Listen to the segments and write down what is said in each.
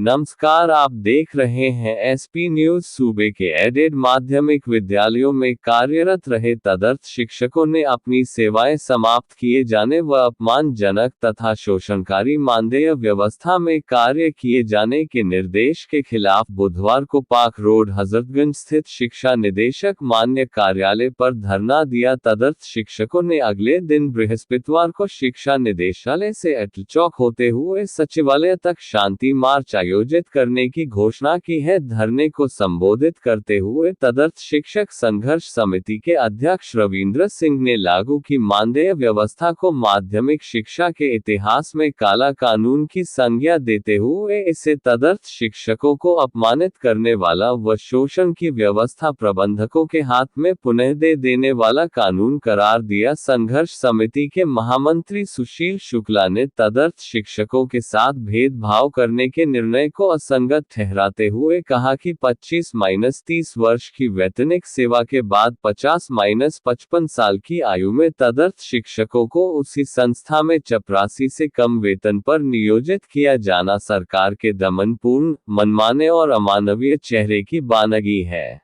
नमस्कार, आप देख रहे हैं एसपी न्यूज। सूबे के एडेड माध्यमिक विद्यालयों में कार्यरत रहे तदर्थ शिक्षकों ने अपनी सेवाएं समाप्त किए जाने व अपमानजनक तथा शोषणकारी मानदेय व्यवस्था में कार्य किए जाने के निर्देश के खिलाफ बुधवार को पाक रोड हजरतगंज स्थित शिक्षा निदेशक मान्य कार्यालय पर धरना दिया। तदर्थ शिक्षकों ने अगले दिन बृहस्पतिवार को शिक्षा निदेशालय से अटल चौक होते हुए सचिवालय तक शांति मार्च आयोजित करने की घोषणा की है। धरने को संबोधित करते हुए तदर्थ शिक्षक संघर्ष समिति के अध्यक्ष रविंद्र सिंह ने लागू की मानदेय व्यवस्था को माध्यमिक शिक्षा के इतिहास में काला कानून की संज्ञा देते हुए इसे तदर्थ शिक्षकों को अपमानित करने वाला व शोषण की व्यवस्था प्रबंधकों के हाथ में पुनः दे देने वाला कानून करार दिया। संघर्ष समिति के महामंत्री सुशील शुक्ला ने तदर्थ शिक्षकों के साथ भेदभाव करने के निर्णय को असंगत ठहराते हुए कहा कि 25-30 वर्ष की वैतनिक सेवा के बाद 50-55 साल की आयु में तदर्थ शिक्षकों को उसी संस्था में चपरासी से कम वेतन पर नियोजित किया जाना सरकार के दमनपूर्ण, मनमाने और अमानवीय चेहरे की बानगी है।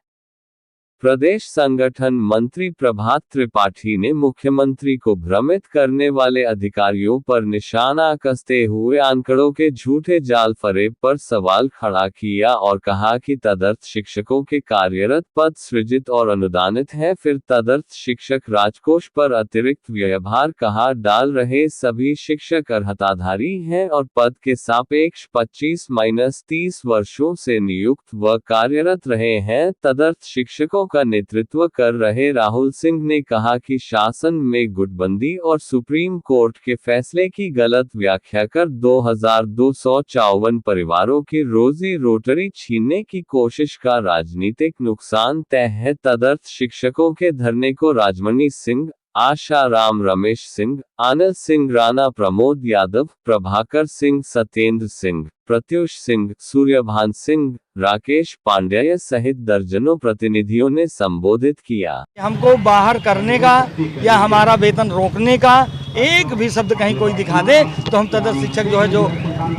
प्रदेश संगठन मंत्री प्रभात त्रिपाठी ने मुख्यमंत्री को भ्रमित करने वाले अधिकारियों पर निशाना कसते हुए आंकड़ों के झूठे जाल फरेब पर सवाल खड़ा किया और कहा कि तदर्थ शिक्षकों के कार्यरत पद सृजित और अनुदानित हैं। फिर तदर्थ शिक्षक राजकोष पर अतिरिक्त व्ययभार कहा डाल रहे सभी शिक्षक अर्हताधारी हैं और पद के सापेक्ष 25-30 वर्षों से नियुक्त व कार्यरत रहे हैं। तदर्थ शिक्षकों का नेतृत्व कर रहे राहुल सिंह ने कहा कि शासन में गुटबंदी और सुप्रीम कोर्ट के फैसले की गलत व्याख्या कर 2254 परिवारों की रोजी रोटी छीनने की कोशिश का राजनीतिक नुकसान तय है। तदर्थ शिक्षकों के धरने को राजमणि सिंह, आशाराम रमेश सिंह, आनंद सिंह राणा, प्रमोद यादव, प्रभाकर सिंह, सत्येंद्र सिंह, प्रत्युष सिंह, सूर्यभान सिंह, राकेश पांड्या सहित दर्जनों प्रतिनिधियों ने संबोधित किया। हमको बाहर करने का या हमारा वेतन रोकने का एक भी शब्द कहीं कोई दिखा दे तो हम तदर्थ शिक्षक जो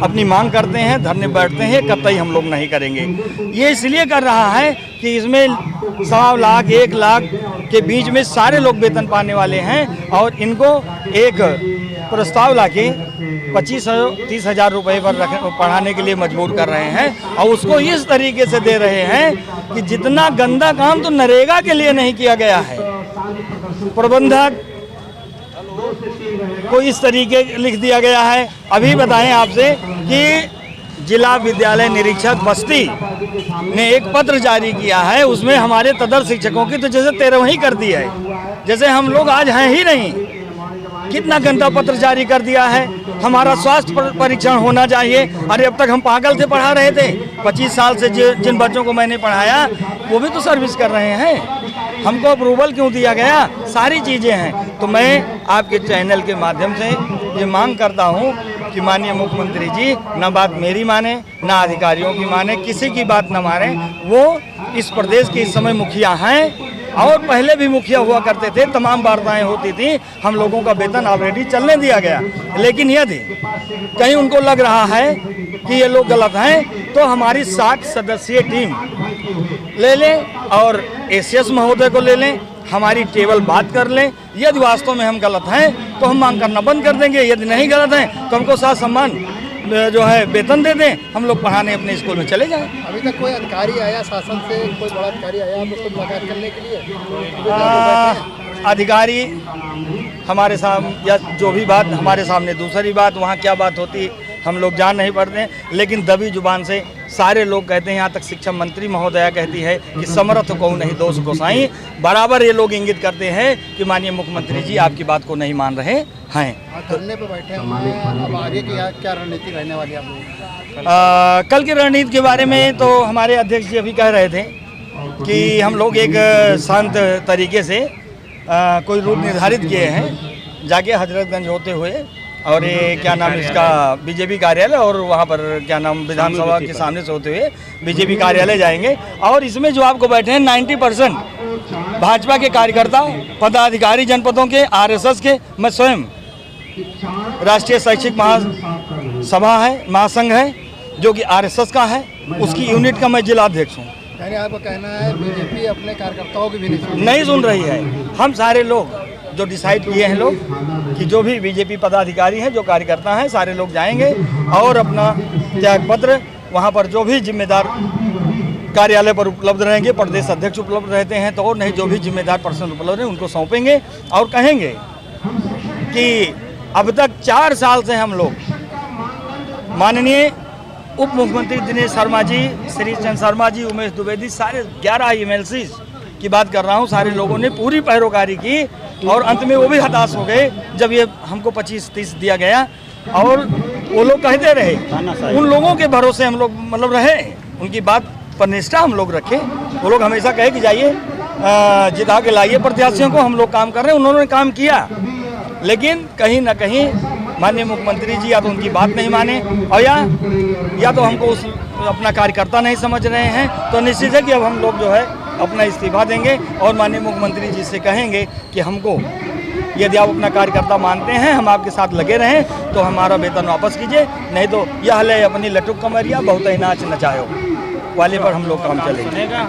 अपनी मांग करते हैं, धरने बैठते हैं, कतई हम लोग नहीं करेंगे। ये इसलिए कर रहा है कि इसमें 1.25 लाख 1 लाख के बीच में सारे लोग वेतन पाने वाले हैं और इनको एक प्रस्ताव लाके 25-30 हज़ार रुपये पर पढ़ाने के लिए मजबूर कर रहे हैं और उसको इस तरीके से दे रहे हैं कि जितना गंदा काम तो नरेगा के लिए नहीं किया गया है। प्रबंधक को इस तरीके लिख दिया गया है। अभी बताएं आपसे कि जिला विद्यालय निरीक्षक बस्ती ने एक पत्र जारी किया है, उसमें हमारे तदर्थ शिक्षकों की तो जैसे 13वीं कर दी है, जैसे हम लोग आज हैं ही नहीं। कितना गंदा पत्र जारी कर दिया है। हमारा स्वास्थ्य परीक्षण होना चाहिए। अरे अब तक हम पागल से पढ़ा रहे थे। 25 साल से जिन बच्चों को मैंने पढ़ाया वो भी तो सर्विस कर रहे हैं। हमको अप्रूवल क्यों दिया गया? सारी चीज़ें हैं। तो मैं आपके चैनल के माध्यम से ये मांग करता हूँ कि माननीय मुख्यमंत्री जी ना बात मेरी माने, ना अधिकारियों की माने, किसी की बात ना माने। वो इस प्रदेश के इस समय मुखिया हैं और पहले भी मुखिया हुआ करते थे। तमाम वार्ताएं होती थी, हम लोगों का वेतन ऑलरेडी चलने दिया गया। लेकिन यदि कहीं उनको लग रहा है कि ये लोग गलत हैं तो हमारी 60 सदस्यीय टीम ले लें और एसीएस महोदय को ले लें, हमारी टेबल बात कर लें। यदि वास्तव में हम गलत हैं तो हम मांग करना बंद कर देंगे। यदि नहीं गलत हैं तो हमको साथ सम्मान जो है वेतन दे दें, हम लोग पढ़ाने अपने स्कूल में चले जाएं। अभी तक कोई अधिकारी आया शासन से, कोई बड़ा अधिकारी आया तो मुलाकात करने के लिए? अधिकारी हमारे सामने या जो भी बात हमारे सामने, दूसरी बात वहाँ क्या बात होती हम लोग जान नहीं पड़ते। लेकिन दबी जुबान से सारे लोग कहते हैं, यहाँ तक शिक्षा मंत्री महोदया कहती है कि समर्थ को नहीं दोष गोसाई। बराबर ये लोग इंगित करते हैं कि माननीय मुख्यमंत्री जी आपकी बात को नहीं मान रहे हैं। धरने पे बैठे हैं, अब आगे की क्या रणनीति रहने वाली है आप लोगों? कल की रणनीति के बारे में तो हमारे अध्यक्ष जी अभी कह रहे थे कि हम लोग एक शांत तरीके से कोई रूट निर्धारित किए हैं, जाके हजरतगंज होते हुए और ये क्या नाम इसका बीजेपी कार्यालय और वहाँ पर क्या नाम विधानसभा के सामने से होते हुए बीजेपी कार्यालय जाएंगे। और इसमें जो आपको बैठे हैं 90% भाजपा के कार्यकर्ता, पदाधिकारी जनपदों के, आरएसएस के, मैं स्वयं राष्ट्रीय शैक्षिक महासभा है, महासंघ है जो कि आरएसएस का है, उसकी यूनिट का मैं जिला अध्यक्ष हूँ। यानी आपका कहना है बीजेपी अपने कार्यकर्ताओं की भी नहीं सुन रही है। हम सारे लोग जो डिसाइड किए हैं लोग कि जो भी बीजेपी पदाधिकारी हैं, जो कार्यकर्ता हैं, सारे लोग जाएंगे और अपना त्याग पत्र वहाँ पर जो भी जिम्मेदार कार्यालय पर उपलब्ध रहेंगे, प्रदेश अध्यक्ष उपलब्ध रहते हैं तो, और नहीं जो भी जिम्मेदार पर्सन उपलब्ध हैं उनको सौंपेंगे और कहेंगे कि अब तक 4 साल से हम लोग माननीय उप मुख्यमंत्री दिनेश शर्मा जी, श्री चंद्र शर्मा जी, उमेश द्विवेदी, सारे 11 एमएलसी की बात कर रहा हूँ, सारे लोगों ने पूरी पैरोकारी की और अंत में वो भी हताश हो गए जब ये हमको 25-30 दिया गया। और वो लोग कहते रहे, उन लोगों के भरोसे हम लोग मतलब रहे, उनकी बात पर निष्ठा हम लोग रखे। वो लोग हमेशा कहे कि जाइए जिता के लाइए प्रत्याशियों को, हम लोग काम कर रहे हैं। उन्होंने काम किया, लेकिन कहीं ना कहीं माननीय मुख्यमंत्री जी या तो उनकी बात नहीं माने और या तो हमको उस अपना कार्यकर्ता नहीं समझ रहे हैं। तो निश्चित है कि अब हम लोग जो है अपना इस्तीफा देंगे और माननीय मुख्यमंत्री जी से कहेंगे कि हमको यदि आप अपना कार्यकर्ता मानते हैं, हम आपके साथ लगे रहें तो हमारा वेतन वापस कीजिए, नहीं तो यह ले अपनी लटुक कमरिया बहुत ही नाच नचायो वाले पर हम लोग काम चलेंगे।